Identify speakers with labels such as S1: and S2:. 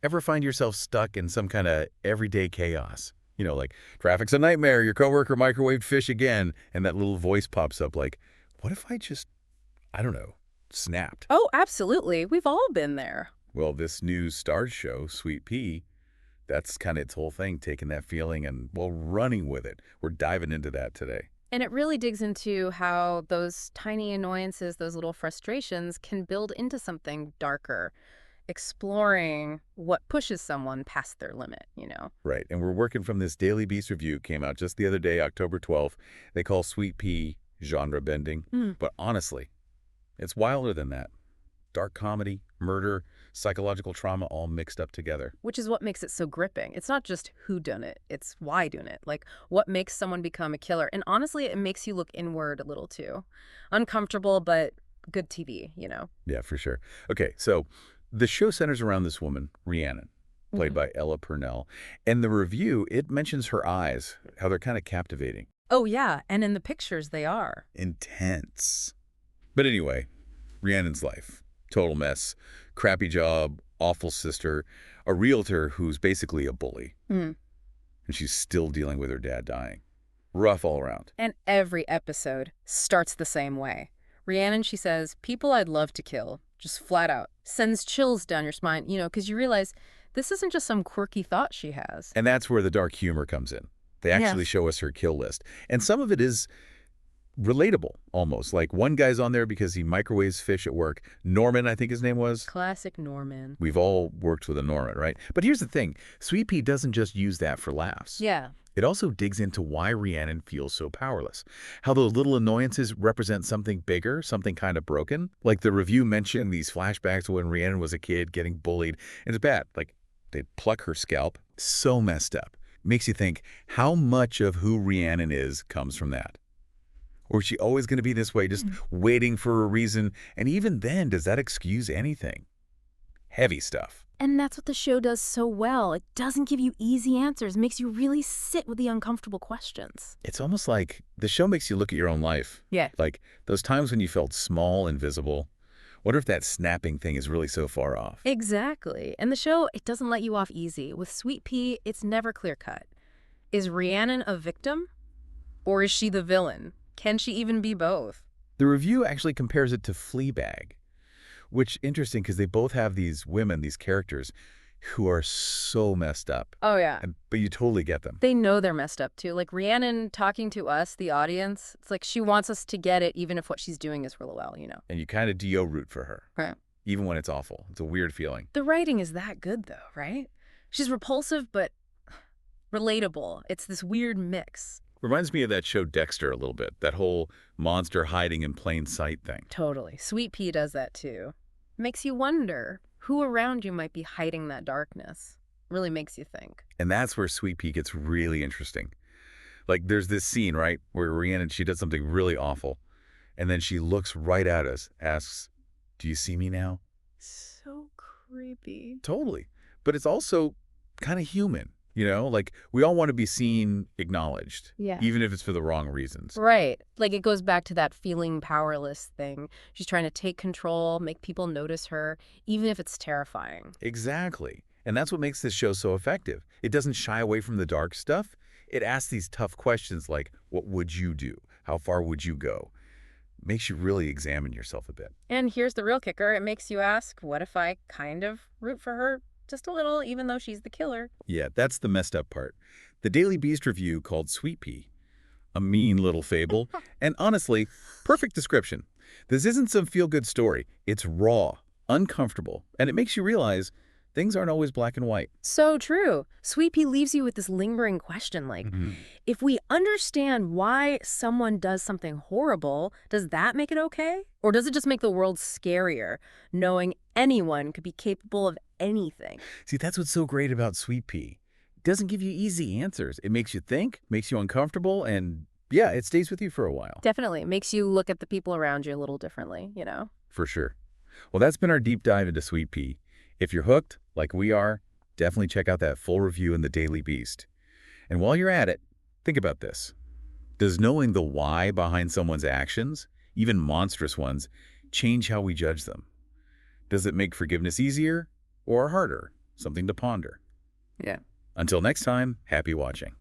S1: Ever find yourself stuck in some kind of everyday chaos? Like, traffic's a nightmare, your coworker microwaved fish again, and that little voice pops up like, what if I just, I don't know, snapped?
S2: Oh, absolutely. We've all been there.
S1: Well, this new Stars show, Sweetpea, that's kind of its whole thing, taking that feeling and, well, running with it. We're diving into that today.
S2: And it really digs into how those tiny annoyances, those little frustrations can build into something darker, exploring what pushes someone past their limit.
S1: Right, and we're working from this Daily Beast review, came out just the other day, October 12th. They call Sweetpea genre bending,
S2: Mm.
S1: but honestly, it's wilder than that. Dark comedy, murder, psychological trauma all mixed up together.
S2: Which is what makes it so gripping. It's not just who done it, it's why done it. Like what makes someone become a killer. And honestly, it makes you look inward a little too. Uncomfortable, but good TV.
S1: Yeah, for sure. Okay, so the show centers around this woman, Rhiannon, played
S2: Mhm.
S1: by Ella Purnell. And the review, it mentions her eyes, how they're kind of captivating,
S2: Oh, yeah. And in the pictures, they are.
S1: intense. But anyway, Rhiannon's life, total mess, crappy job, awful sister, a realtor who's basically a bully,
S2: Mm.
S1: and she's still dealing with her dad dying. Rough all around.
S2: And every episode starts the same way. Rhiannon, she says, people I'd love to kill, just flat out. Sends chills down your spine, because you realize this isn't just some quirky thought she has.
S1: And that's where the dark humor comes in. They actually
S2: Yes.
S1: show us her kill list. And some of it is relatable, almost. Like one guy's on there because he microwaves fish at work. Norman, I think his name was.
S2: Classic Norman.
S1: We've all worked with a Norman, right? But here's the thing. Sweet Pea doesn't just use that for laughs.
S2: Yeah.
S1: It also digs into why Rhiannon feels so powerless. How those little annoyances represent something bigger, something kind of broken. Like the review mentioned these flashbacks when Rhiannon was a kid getting bullied. And it's bad. Like they'd pluck her scalp. So messed up. Makes you think, how much of who Rhiannon is comes from that? Or is she always going to be this way, just waiting for a reason? And even then, does that excuse anything? Heavy stuff.
S2: And that's what the show does so well. It doesn't give you easy answers, makes you really sit with the uncomfortable questions.
S1: It's almost like the show makes you look at your own life.
S2: Yeah.
S1: Like those times when you felt small and visible. Wonder if that snapping thing is really so far off.
S2: Exactly. And the show, it doesn't let you off easy. With Sweet Pea, it's never clear cut. Is Rhiannon a victim? Or is she the villain? Can she even be both?
S1: The review actually compares it to Fleabag, which interesting because they both have these women, these characters, who are so messed up.
S2: Oh, yeah.
S1: But you totally get them.
S2: They know they're messed up, too. Like, Rhiannon talking to us, the audience, it's like she wants us to get it, even if what she's doing is real well.
S1: And you kind of Dyo root for her,
S2: Right.
S1: even when it's awful. It's a weird feeling.
S2: The writing is that good, though, right? She's repulsive, but relatable. It's this weird mix.
S1: Reminds me of that show Dexter a little bit, that whole monster hiding in plain sight thing.
S2: Totally. Sweet Pea does that, too. Makes you wonder who around you might be hiding that darkness. Really makes you think.
S1: And that's where Sweet Pea gets really interesting. Like, there's this scene, right, where Rhiannon, she does something really awful, and then she looks right at us, asks, "Do you see me now?"
S2: So creepy.
S1: Totally. But it's also kind of human, Like, we all want to be seen, acknowledged,
S2: Yeah.
S1: even if it's for the wrong reasons.
S2: Right. Like it goes back to that feeling powerless thing. She's trying to take control, make people notice her, even if it's terrifying.
S1: Exactly. And that's what makes this show so effective. It doesn't shy away from the dark stuff. It asks these tough questions like, what would you do? How far would you go? Makes you really examine yourself a bit.
S2: And here's the real kicker. It makes you ask, what if I kind of root for her just a little, even though she's the killer?
S1: Yeah, that's the messed up part. The Daily Beast review called Sweet Pea a mean little fable, and honestly, perfect description. This isn't some feel-good story. It's raw, uncomfortable, and it makes you realize things aren't always black and white.
S2: So true. Sweet Pea leaves you with this lingering question like, if we understand why someone does something horrible, does that make it okay? Or does it just make the world scarier, knowing anyone could be capable of anything?
S1: See, that's what's so great about Sweet Pea. It doesn't give you easy answers. It makes you think, makes you uncomfortable, and yeah, it stays with you for a while.
S2: Definitely. It makes you look at the people around you a little differently.
S1: For sure. Well, that's been our deep dive into Sweet Pea. If you're hooked, like we are, definitely check out that full review in the Daily Beast. And while you're at it, think about this. Does knowing the why behind someone's actions, even monstrous ones, change how we judge them? Does it make forgiveness easier or harder? something to ponder.
S2: Yeah.
S1: Until next time, happy watching.